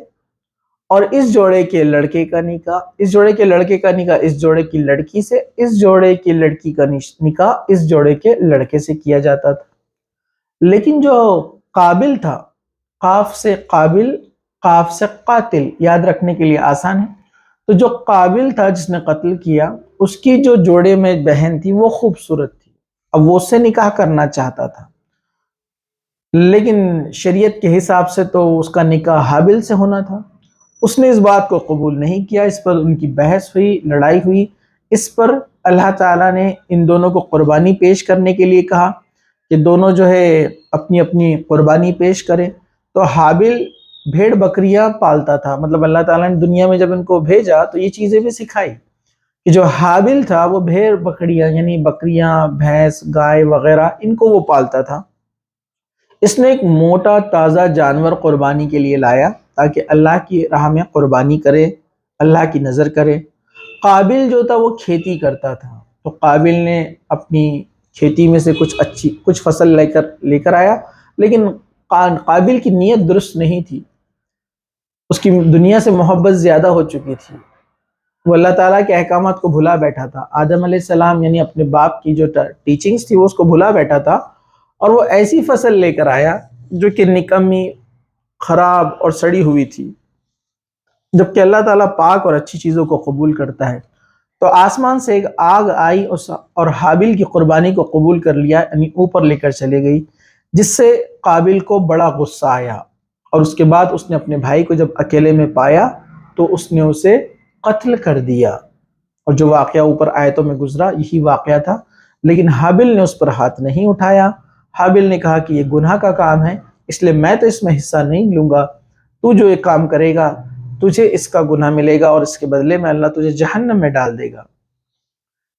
اور اس جوڑے کے لڑکے کا نکاح، اس جوڑے کے لڑکے کا نکاح اس جوڑے کی لڑکی سے، اس جوڑے کی لڑکی کا نکاح اس جوڑے کے لڑکے سے کیا جاتا تھا۔ لیکن جو قابل تھا، قاف سے قابل، قاف سے قاتل، یاد رکھنے کے لیے آسان ہے، تو جو قابل تھا جس نے قتل کیا، اس کی جو جوڑے میں بہن تھی وہ خوبصورت تھی، اب وہ اس سے نکاح کرنا چاہتا تھا، لیکن شریعت کے حساب سے تو اس کا نکاح حابل سے ہونا تھا۔ اس نے اس بات کو قبول نہیں کیا، اس پر ان کی بحث ہوئی، لڑائی ہوئی۔ اس پر اللہ تعالیٰ نے ان دونوں کو قربانی پیش کرنے کے لیے کہا کہ دونوں جو ہے اپنی اپنی قربانی پیش کریں۔ تو حابل بھیڑ بکریاں پالتا تھا، مطلب اللہ تعالیٰ نے دنیا میں جب ان کو بھیجا تو یہ چیزیں بھی سکھائی کہ جو حابل تھا وہ بھیڑ بکریاں یعنی بکریاں، بھینس، گائے وغیرہ ان کو وہ پالتا تھا۔ اس نے ایک موٹا تازہ جانور قربانی کے لیے لایا تاکہ اللہ کی راہ میں قربانی کرے، اللہ کی نظر کرے۔ قابل جو تھا وہ کھیتی کرتا تھا، تو قابل نے اپنی کھیتی میں سے کچھ فصل لے کر آیا، لیکن قابل کی نیت درست نہیں تھی، اس کی دنیا سے محبت زیادہ ہو چکی تھی، وہ اللہ تعالیٰ کے احکامات کو بھلا بیٹھا تھا۔ آدم علیہ السلام یعنی اپنے باپ کی جو ٹیچنگز تھی وہ اس کو بھلا بیٹھا تھا، اور وہ ایسی فصل لے کر آیا جو کہ نکمی، خراب اور سڑی ہوئی تھی، جبکہ اللہ تعالیٰ پاک اور اچھی چیزوں کو قبول کرتا ہے۔ تو آسمان سے ایک آگ آئی اور حابل کی قربانی کو قبول کر لیا، یعنی اوپر لے کر چلے گئی، جس سے قابل کو بڑا غصہ آیا، اور اس کے بعد اس نے اپنے بھائی کو جب اکیلے میں پایا تو اس نے اسے قتل کر دیا، اور جو واقعہ اوپر آیتوں میں گزرا یہی واقعہ تھا۔ لیکن حابل نے اس پر ہاتھ نہیں اٹھایا۔ حابل نے کہا کہ یہ گناہ کا کام ہے، اس لیے میں تو اس میں حصہ نہیں لوں گا، تو جو ایک کام کرے گا تجھے اس کا گناہ ملے گا، اور اس کے بدلے میں اللہ تجھے جہنم میں ڈال دے گا۔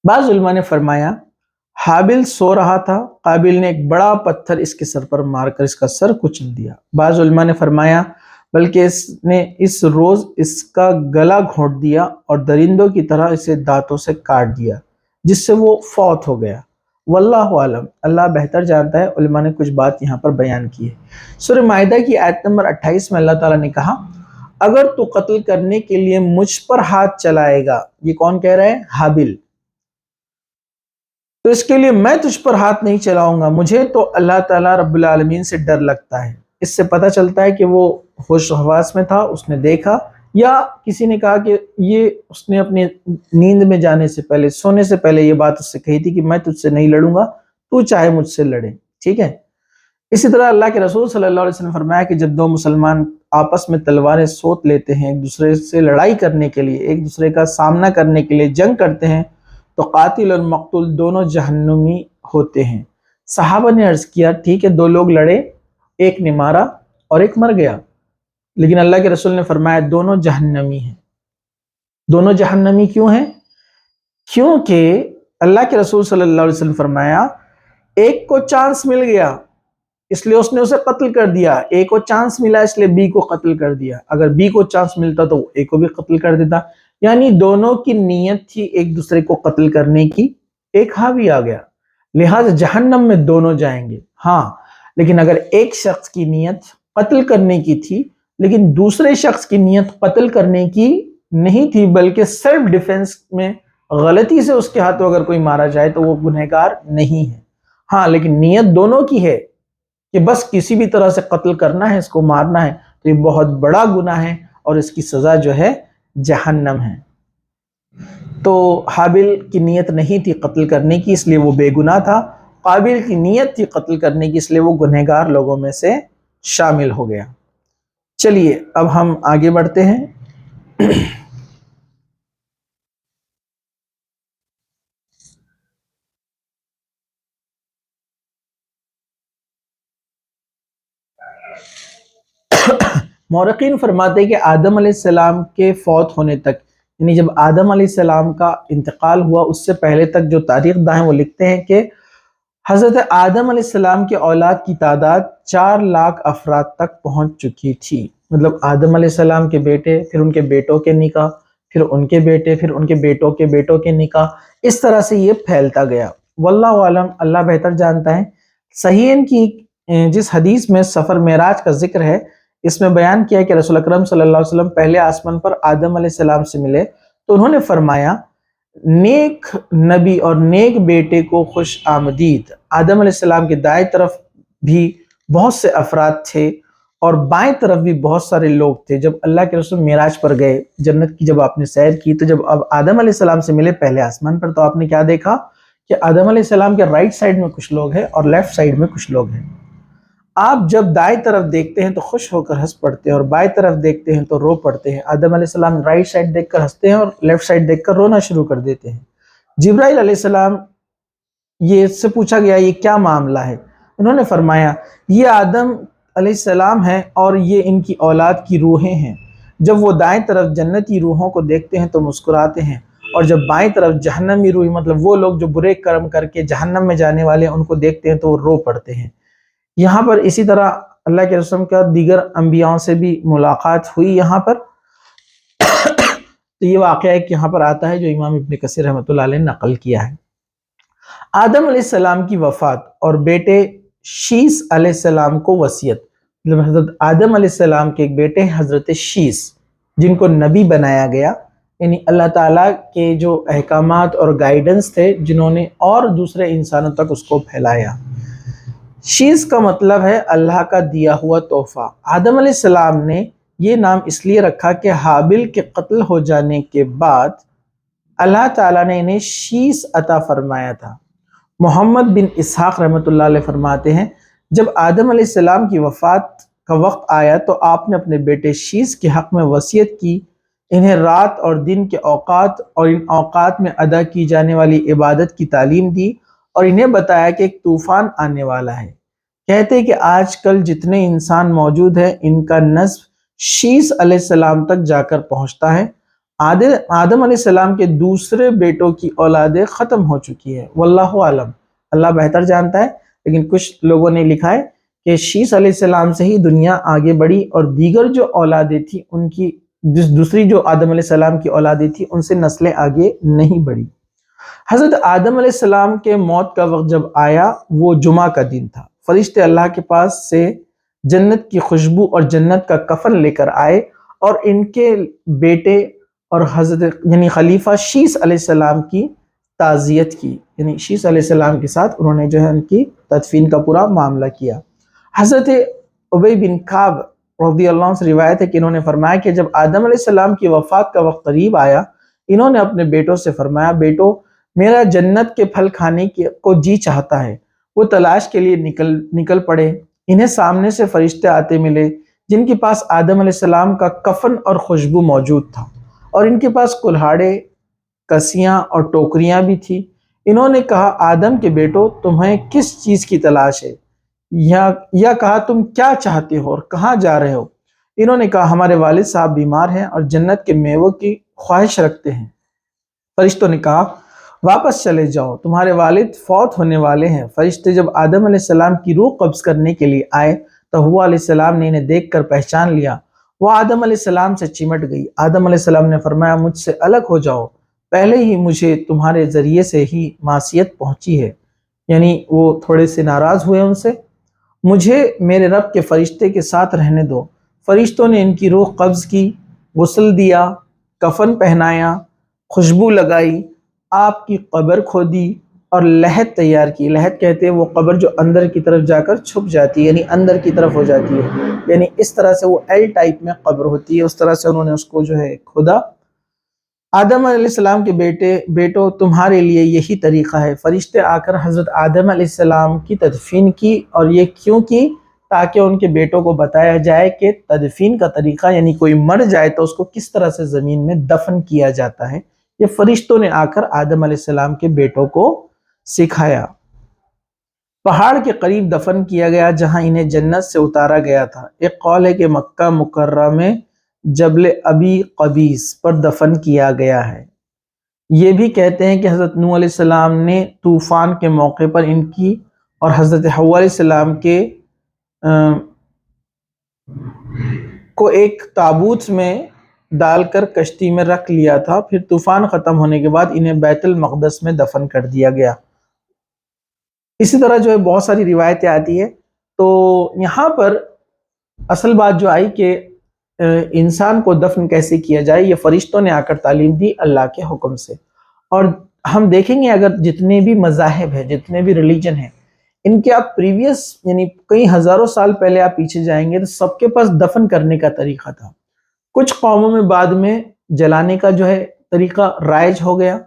بعض علماء نے فرمایا حابل سو رہا تھا، قابل نے ایک بڑا پتھر اس کے سر پر مار کر اس کا سر کچل دیا۔ بعض علماء نے فرمایا بلکہ اس نے اس روز اس کا گلا گھونٹ دیا اور درندوں کی طرح اسے دانتوں سے کاٹ دیا، جس سے وہ فوت ہو گیا۔ واللہ عالم، اللہ بہتر جانتا ہے۔ علماء نے کچھ بات یہاں پر بیان کی ہے۔ سورہ مائدہ کی آیت نمبر 28 میں اللہ تعالیٰ نے کہا اگر تو قتل کرنے کے لیے مجھ پر ہاتھ چلائے گا، یہ کون کہہ رہا ہے؟ حابل، تو اس کے لیے میں تجھ پر ہاتھ نہیں چلاؤں گا۔ مجھے تو اللہ تعالیٰ رب العالمین سے ڈر لگتا ہے۔ اس سے پتہ چلتا ہے کہ وہ ہوش و حواس میں تھا، اس نے دیکھا، یا کسی نے کہا کہ یہ اس نے اپنی نیند میں جانے سے پہلے، سونے سے پہلے یہ بات اس سے کہی تھی کہ میں تجھ سے نہیں لڑوں گا، تو چاہے مجھ سے لڑے، ٹھیک ہے۔ اسی طرح اللہ کے رسول صلی اللہ علیہ وسلم فرمایا کہ جب دو مسلمان آپس میں تلواریں سوت لیتے ہیں، ایک دوسرے سے لڑائی کرنے کے لیے، ایک دوسرے کا سامنا کرنے کے لیے جنگ کرتے ہیں، تو قاتل اور مقتول دونوں جہنمی ہوتے ہیں۔ صحابہ نے عرض کیا ٹھیک ہے، دو لوگ لڑے، ایک نے مارا اور ایک مر گیا، لیکن اللہ کے رسول نے فرمایا دونوں جہنمی ہیں۔ دونوں جہنمی کیوں ہیں؟ کیونکہ اللہ کے رسول صلی اللہ علیہ وسلم فرمایا ایک کو چانس مل گیا اس لیے اس نے اسے قتل کر دیا، ایک کو چانس ملا اس لیے بی کو قتل کر دیا، اگر بی کو چانس ملتا تو اے کو بھی قتل کر دیتا، یعنی دونوں کی نیت تھی ایک دوسرے کو قتل کرنے کی، ایک حاوی آ گیا، لہٰذا جہنم میں دونوں جائیں گے۔ ہاں، لیکن اگر ایک شخص کی نیت قتل کرنے کی تھی لیکن دوسرے شخص کی نیت قتل کرنے کی نہیں تھی، بلکہ سیلف ڈیفenس میں غلطی سے اس کے ہاتھوں اگر کوئی مارا جائے تو وہ گنہگار نہیں ہے۔ ہاں لیکن نیت دونوں کی ہے کہ بس کسی بھی طرح سے قتل کرنا ہے، اس کو مارنا ہے، تو یہ بہت بڑا گناہ ہے اور اس کی سزا جو ہے جہنم ہے۔ تو حابل کی نیت نہیں تھی قتل کرنے کی، اس لیے وہ بے گناہ تھا۔ قابل کی نیت تھی قتل کرنے کی، اس لیے وہ گنہگار لوگوں میں سے شامل ہو گیا۔ چلیے اب ہم آگے بڑھتے ہیں۔ مورخین فرماتے ہیں کہ آدم علیہ السلام کے فوت ہونے تک، یعنی جب آدم علیہ السلام کا انتقال ہوا اس سے پہلے تک جو تاریخ داں ہیں وہ لکھتے ہیں کہ حضرت آدم علیہ السلام کے اولاد کی تعداد 4 لاکھ افراد تک پہنچ چکی تھی۔ مطلب آدم علیہ السلام کے بیٹے، پھر ان کے بیٹوں کے نکاح، پھر ان کے بیٹے، پھر ان کے بیٹوں کے بیٹوں کے نکاح، اس طرح سے یہ پھیلتا گیا۔ واللہ عالم، اللہ بہتر جانتا ہے۔ صحیحین کی جس حدیث میں سفر معراج کا ذکر ہے، اس میں بیان کیا کہ رسول اکرم صلی اللہ علیہ وسلم پہلے آسمان پر آدم علیہ السلام سے ملے تو انہوں نے فرمایا نیک نبی اور نیک بیٹے کو خوش آمدید۔ آدم علیہ السلام کے دائیں طرف بھی بہت سے افراد تھے اور بائیں طرف بھی بہت سارے لوگ تھے۔ جب اللہ کے رسول معراج پر گئے، جنت کی جب آپ نے سیر کی، تو جب اب آدم علیہ السلام سے ملے پہلے آسمان پر، تو آپ نے کیا دیکھا کہ آدم علیہ السلام کے رائٹ سائڈ میں کچھ لوگ ہیں اور لیفٹ سائڈ میں کچھ لوگ ہیں۔ آپ جب دائیں طرف دیکھتے ہیں تو خوش ہو کر ہنس پڑتے ہیں اور بائیں طرف دیکھتے ہیں تو رو پڑتے ہیں۔ آدم علیہ السلام رائٹ سائڈ دیکھ کر ہنستے ہیں اور لیفٹ سائڈ دیکھ کر رونا شروع کر دیتے ہیں۔ جبرائیل علیہ السلام یہ اس سے پوچھا گیا یہ کیا معاملہ ہے؟ انہوں نے فرمایا یہ آدم علیہ السلام ہیں اور یہ ان کی اولاد کی روحیں ہیں۔ جب وہ دائیں طرف جنتی روحوں کو دیکھتے ہیں تو مسکراتے ہیں، اور جب بائیں طرف جہنمی روح، مطلب وہ لوگ جو برے کرم کر کے جہنم میں جانے والے ہیں، ان کو دیکھتے ہیں تو وہ رو پڑتے ہیں۔ یہاں پر اسی طرح اللہ کے رسول کا دیگر انبیاء سے بھی ملاقات ہوئی یہاں پر۔ تو یہ واقعہ ایک یہاں پر آتا ہے جو امام ابن کثیر رحمۃ اللہ علیہ نے نقل کیا ہے۔ آدم علیہ السلام کی وفات اور بیٹے شیس علیہ السلام کو وصیت، مطلب حضرت آدم علیہ السلام کے ایک بیٹے حضرت شیس جن کو نبی بنایا گیا، یعنی اللہ تعالیٰ کے جو احکامات اور گائیڈنس تھے جنہوں نے اور دوسرے انسانوں تک اس کو پھیلایا۔ شیس کا مطلب ہے اللہ کا دیا ہوا تحفہ۔ آدم علیہ السلام نے یہ نام اس لیے رکھا کہ حابل کے قتل ہو جانے کے بعد اللہ تعالیٰ نے انہیں شیس عطا فرمایا تھا۔ محمد بن اسحاق رحمۃ اللہ علیہ فرماتے ہیں جب آدم علیہ السلام کی وفات کا وقت آیا تو آپ نے اپنے بیٹے شیس کے حق میں وصیت کی، انہیں رات اور دن کے اوقات اور ان اوقات میں ادا کی جانے والی عبادت کی تعلیم دی، اور انہیں بتایا کہ ایک طوفان آنے والا ہے۔ کہتے ہیں کہ آج کل جتنے انسان موجود ہیں ان کا نسب شیس علیہ السلام تک جا کر پہنچتا ہے۔ آدم علیہ السلام کے دوسرے بیٹوں کی اولادیں ختم ہو چکی ہے، واللہ عالم، اللہ بہتر جانتا ہے۔ لیکن کچھ لوگوں نے لکھا ہے کہ شیس علیہ السلام سے ہی دنیا آگے بڑھی اور دیگر جو اولادیں تھیں ان کی دوسری جو آدم علیہ السلام کی اولادیں تھیں ان سے نسلیں آگے نہیں بڑھی۔ حضرت آدم علیہ السلام کے موت کا وقت جب آیا وہ جمعہ کا دن تھا۔ فرشتے اللہ کے پاس سے جنت کی خوشبو اور جنت کا کفن لے کر آئے اور ان کے بیٹے اور حضرت یعنی خلیفہ شیس علیہ السلام کی تعزیت کی، یعنی شیس علیہ السلام کے ساتھ انہوں نے جو ہے ان کی تدفین کا پورا معاملہ کیا۔ حضرت ابی بن کعب رضی اللہ عنہ سے روایت ہے کہ انہوں نے فرمایا کہ جب آدم علیہ السلام کی وفات کا وقت قریب آیا، انہوں نے اپنے بیٹوں سے فرمایا بیٹو میرا جنت کے پھل کھانے کو جی چاہتا ہے۔ وہ تلاش کے لیے نکل پڑے۔ انہیں سامنے سے فرشتے آتے ملے جن کے پاس آدم علیہ السلام کا کفن اور خوشبو موجود تھا، اور ان کے پاس کلہاڑے، کسیاں اور ٹوکریاں بھی تھی۔ انہوں نے کہا آدم کے بیٹو تمہیں کس چیز کی تلاش ہے، یا کہا تم کیا چاہتے ہو اور کہاں جا رہے ہو؟ انہوں نے کہا ہمارے والد صاحب بیمار ہیں اور جنت کے میووں کی خواہش رکھتے ہیں۔ فرشتوں نے کہا واپس چلے جاؤ، تمہارے والد فوت ہونے والے ہیں۔ فرشتے جب آدم علیہ السلام کی روح قبض کرنے کے لیے آئے تو حوا علیہ السلام نے انہیں دیکھ کر پہچان لیا۔ وہ آدم علیہ السلام سے چمٹ گئی۔ آدم علیہ السلام نے فرمایا مجھ سے الگ ہو جاؤ، پہلے ہی مجھے تمہارے ذریعے سے ہی معصیت پہنچی ہے، یعنی وہ تھوڑے سے ناراض ہوئے ان سے۔ مجھے میرے رب کے فرشتے کے ساتھ رہنے دو۔ فرشتوں نے ان کی روح قبض کی، غسل دیا، کفن پہنایا، خوشبو لگائی، آپ کی قبر کھودی اور لحد تیار کی۔ لحد کہتے ہیں وہ قبر جو اندر کی طرف جا کر چھپ جاتی ہے، یعنی اندر کی طرف ہو جاتی ہے، یعنی اس طرح سے وہ ایل ٹائپ میں قبر ہوتی ہے، اس طرح سے انہوں نے اس کو جو ہے کھودا۔ آدم علیہ السلام کے بیٹوں تمہارے لیے یہی طریقہ ہے۔ فرشتے آ کر حضرت آدم علیہ السلام کی تدفین کی، اور یہ کیوں کی؟ تاکہ ان کے بیٹوں کو بتایا جائے کہ تدفین کا طریقہ، یعنی کوئی مر جائے تو اس کو کس طرح سے زمین میں دفن کیا جاتا ہے، یہ فرشتوں نے آ کر آدم علیہ السلام کے بیٹوں کو سکھایا۔ پہاڑ کے قریب دفن کیا گیا جہاں انہیں جنت سے اتارا گیا تھا۔ ایک قول ہے کہ مکہ مکرمہ میں جبل ابی قبیس پر دفن کیا گیا ہے۔ یہ بھی کہتے ہیں کہ حضرت نوح علیہ السلام نے طوفان کے موقع پر ان کی اور حضرت حوا علیہ السلام کے کو ایک تابوت میں ڈال کر کشتی میں رکھ لیا تھا، پھر طوفان ختم ہونے کے بعد انہیں بیت المقدس میں دفن کر دیا گیا۔ اسی طرح جو ہے بہت ساری روایتیں آتی ہیں۔ تو یہاں پر اصل بات جو آئی کہ انسان کو دفن کیسے کیا جائے، یہ فرشتوں نے آ کر تعلیم دی اللہ کے حکم سے۔ اور ہم دیکھیں گے اگر جتنے بھی مذاہب ہیں، جتنے بھی ریلیجن ہیں، ان کے آپ پریویس یعنی کئی ہزاروں سال پہلے آپ پیچھے جائیں گے تو سب کے پاس دفن کرنے کا طریقہ تھا۔ کچھ قوموں میں بعد میں جلانے کا جو ہے طریقہ رائج ہو گیا،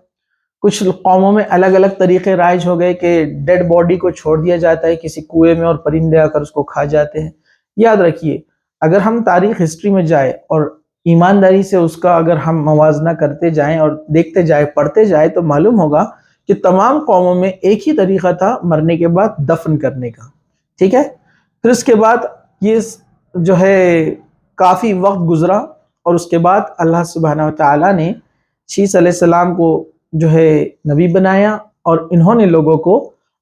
کچھ قوموں میں الگ الگ طریقے رائج ہو گئے کہ ڈیڈ باڈی کو چھوڑ دیا جاتا ہے کسی کنویں میں اور پرندے آ کر اس کو کھا جاتے ہیں۔ یاد رکھیے اگر ہم تاریخ ہسٹری میں جائیں اور ایمانداری سے اس کا اگر ہم موازنہ کرتے جائیں اور دیکھتے جائیں، پڑھتے جائیں، تو معلوم ہوگا کہ تمام قوموں میں ایک ہی طریقہ تھا مرنے کے بعد دفن کرنے کا، ٹھیک ہے؟ پھر اس کے بعد یہ جو ہے کافی وقت گزرا اور اس کے بعد اللہ سبحانہ و تعالیٰ نے شیس علیہ السلام کو جو ہے نبی بنایا، اور انہوں نے لوگوں کو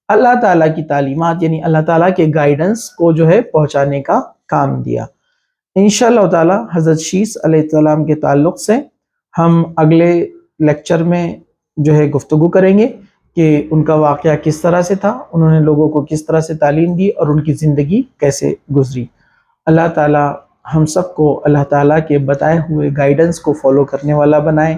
اللہ تعالیٰ کی تعلیمات یعنی اللہ تعالیٰ کے گائیڈنس کو جو ہے پہنچانے کا کام دیا۔ انشاءاللہ تعالیٰ حضرت شیس علیہ السلام کے تعلق سے ہم اگلے لیکچر میں جو ہے گفتگو کریں گے کہ ان کا واقعہ کس طرح سے تھا، انہوں نے لوگوں کو کس طرح سے تعلیم دی اور ان کی زندگی کیسے گزری۔ اللہ تعالیٰ ہم سب کو اللہ تعالیٰ کے بتائے ہوئے گائیڈنس کو فالو کرنے والا بنائے۔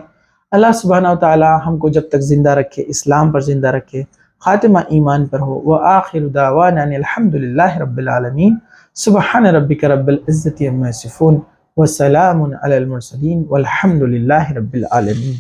اللہ سبحانہ و تعالیٰ ہم کو جب تک زندہ رکھے، اسلام پر زندہ رکھے، خاتمہ ایمان پر ہو۔ وآخر دعوانا الحمدللہ رب العالمین۔ سبحان ربک رب العزت عما یصفون وسلام علی المرسلین والحمدللہ رب العالمین۔